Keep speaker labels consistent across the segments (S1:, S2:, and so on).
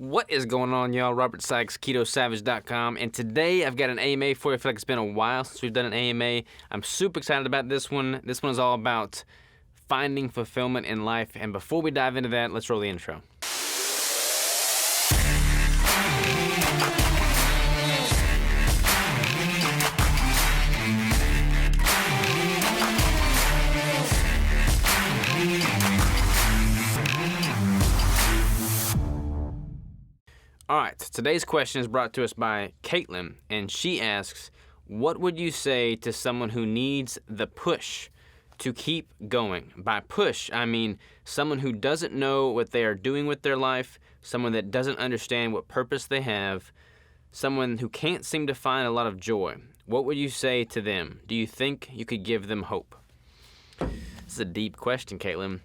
S1: What is going on, y'all? Robert Sykes, KetoSavage.com, and today I've got an A.M.A for you. I feel like it's been a while since we've done an A.M.A. I'm super excited about this one. This one is all about finding fulfillment in life, and before we dive into that, let's roll the intro. All right, today's question is brought to us by Caitlin, and she asks, what would you say to someone who needs the push to keep going? By push, I mean someone who doesn't know what they are doing with their life, someone that doesn't understand what purpose they have, someone who can't seem to find a lot of joy. What would you say to them? Do you think you could give them hope? This is a deep question, Caitlin.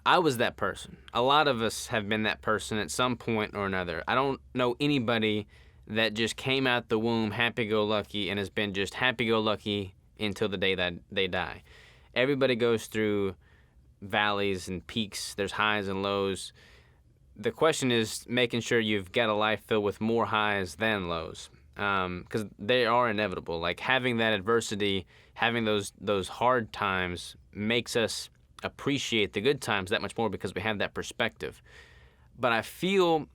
S1: I was that person. A lot of us have been that person at some point or another. I don't know anybody that just came out the womb happy-go-lucky and has been just happy-go-lucky until the day that they die. Everybody goes through valleys and peaks. There's highs and lows. The question is making sure you've got a life filled with more highs than lows, because they are inevitable. Like having that adversity, having those hard times makes us appreciate the good times that much more because we have that perspective. But I feel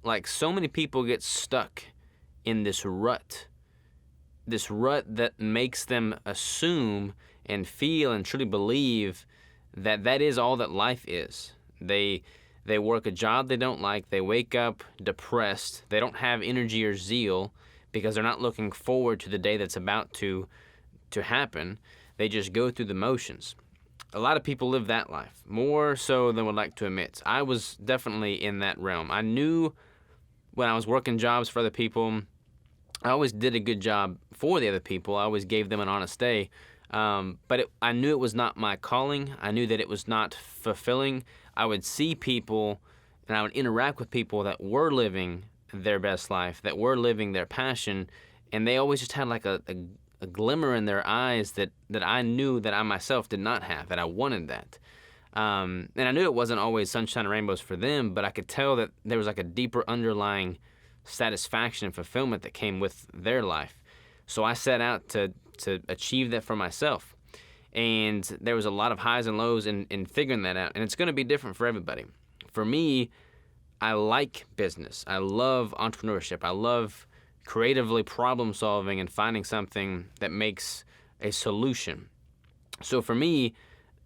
S1: like so many people get stuck in this rut that makes them assume and feel and truly believe that that is all that life is. They work a job they don't like, they wake up depressed, they don't have energy or zeal because they're not looking forward to the day that's about to happen. They just go through the motions. A lot of people live that life, more so than would like to admit. I was definitely in that realm. I knew when I was working jobs for other people, I always did a good job for the other people. I always gave them an honest day. But I knew it was not my calling. I knew that it was not fulfilling. I would see people and I would interact with people that were living their best life, that were living their passion, and they always just had like a glimmer in their eyes that I knew that I myself did not have, that I wanted that. And I knew it wasn't always sunshine and rainbows for them, but I could tell that there was like a deeper underlying satisfaction and fulfillment that came with their life. So I set out to achieve that for myself. And there was a lot of highs and lows in figuring that out. And it's going to be different for everybody. For me, I like business. I love entrepreneurship. I love creatively problem solving and finding something that makes a solution. So for me,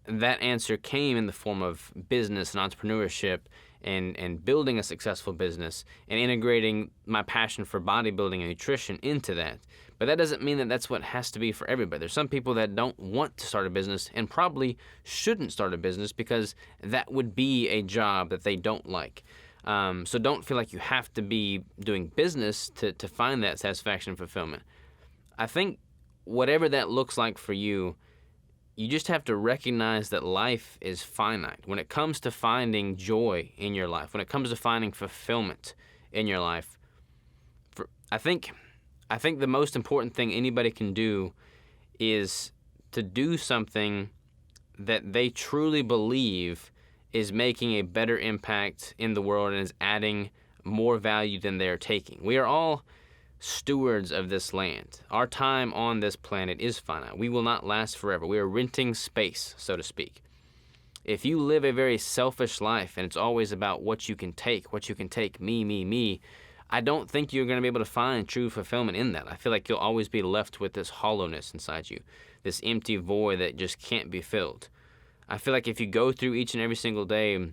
S1: that answer came in the form of business and entrepreneurship and building a successful business and integrating my passion for bodybuilding and nutrition into that. But that doesn't mean that that's what has to be for everybody. There's some people that don't want to start a business and probably shouldn't start a business because that would be a job that they don't like. So don't feel like you have to be doing business to find that satisfaction and fulfillment. I think whatever that looks like for you, you just have to recognize that life is finite. When it comes to finding joy in your life, when it comes to finding fulfillment in your life, I think the most important thing anybody can do is to do something that they truly believe is making a better impact in the world and is adding more value than they are taking. We are all stewards of this land. Our time on this planet is finite. We will not last forever. We are renting space, so to speak. If you live a very selfish life and it's always about what you can take, me, I don't think you're going to be able to find true fulfillment in that. I feel like you'll always be left with this hollowness inside you, this empty void that just can't be filled. I feel like if you go through each and every single day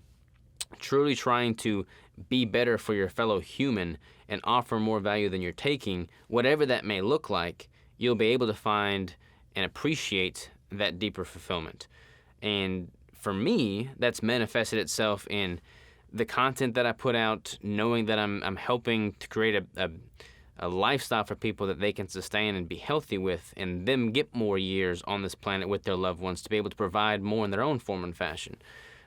S1: truly trying to be better for your fellow human and offer more value than you're taking, whatever that may look like, you'll be able to find and appreciate that deeper fulfillment. And for me, that's manifested itself in the content that I put out, knowing that I'm helping to create a lifestyle for people that they can sustain and be healthy with, and them get more years on this planet with their loved ones to be able to provide more in their own form and fashion.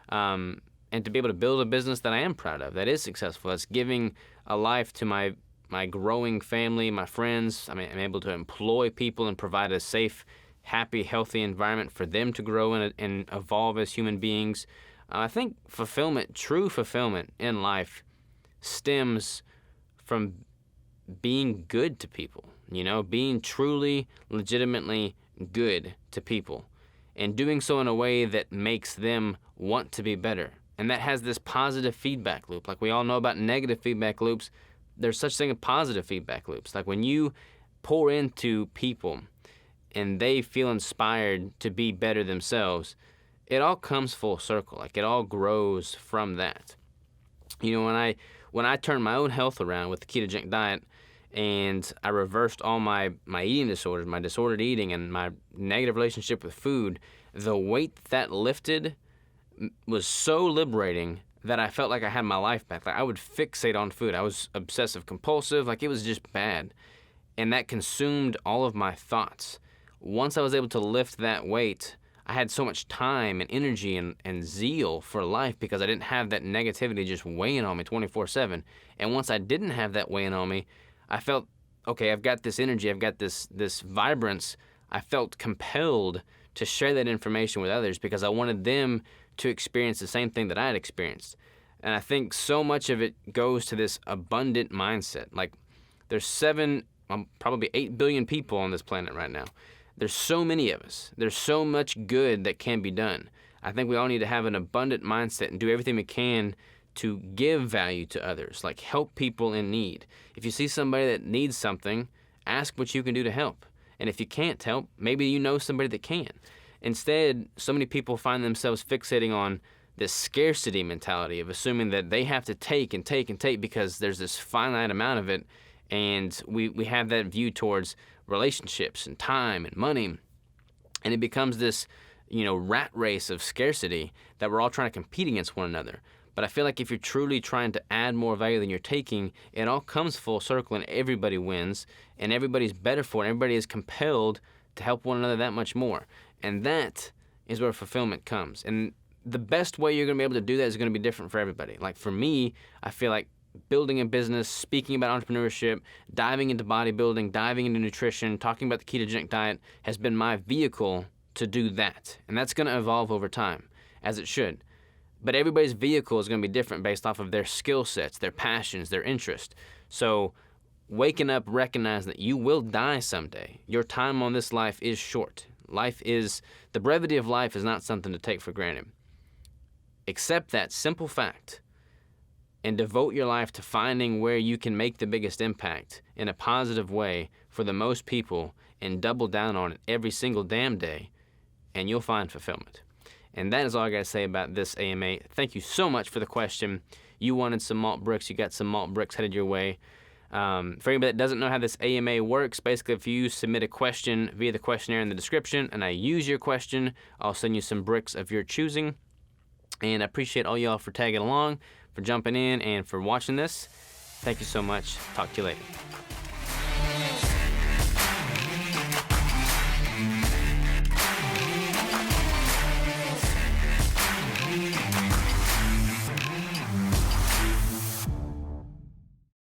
S1: And to be able to build a business that I am proud of, that is successful, that's giving a life to my growing family, my friends. I'm able to employ people and provide a safe, happy, healthy environment for them to grow and evolve as human beings. I think fulfillment, true fulfillment in life, stems from being good to people, being truly, legitimately good to people, and doing so in a way that makes them want to be better. And that has this positive feedback loop. Like we all know about negative feedback loops, there's such thing as positive feedback loops. Like when you pour into people and they feel inspired to be better themselves, it all comes full circle. Like it all grows from that. When I turned my own health around with the ketogenic diet, and I reversed all my eating disorders, my disordered eating, and my negative relationship with food, the weight that lifted was so liberating that I felt like I had my life back. Like I would fixate on food. I was obsessive compulsive. Like it was just bad. And that consumed all of my thoughts. Once I was able to lift that weight, I had so much time and energy and zeal for life because I didn't have that negativity just weighing on me 24/7. And once I didn't have that weighing on me, I felt, okay, I've got this energy, I've got this vibrance. I felt compelled to share that information with others because I wanted them to experience the same thing that I had experienced. And I think so much of it goes to this abundant mindset. Like there's probably 8 billion people on this planet right now. There's so many of us. There's so much good that can be done. I think we all need to have an abundant mindset and do everything we can to give value to others, like help people in need. If you see somebody that needs something, ask what you can do to help. And if you can't help, maybe you know somebody that can. Instead, so many people find themselves fixating on this scarcity mentality of assuming that they have to take and take and take because there's this finite amount of it. And we have that view towards relationships and time and money. And it becomes this, rat race of scarcity that we're all trying to compete against one another. But I feel like if you're truly trying to add more value than you're taking, it all comes full circle and everybody wins and everybody's better for it. Everybody is compelled to help one another that much more. And that is where fulfillment comes. And the best way you're going to be able to do that is going to be different for everybody. Like for me, I feel like building a business, speaking about entrepreneurship, diving into bodybuilding, diving into nutrition, talking about the ketogenic diet has been my vehicle to do that. And that's going to evolve over time, as it should. But everybody's vehicle is going to be different based off of their skill sets, their passions, their interests. So waking up, recognize that you will die someday. Your time on this life is short. The brevity of life is not something to take for granted. Accept that simple fact and devote your life to finding where you can make the biggest impact in a positive way for the most people and double down on it every single damn day, and you'll find fulfillment. And that is all I got to say about this A.M.A. Thank you so much for the question. You wanted some malt bricks. You got some malt bricks headed your way. For anybody that doesn't know how this A.M.A. works, basically if you submit a question via the questionnaire in the description and I use your question, I'll send you some bricks of your choosing. And I appreciate all y'all for tagging along, for jumping in, and for watching this. Thank you so much. Talk to you later.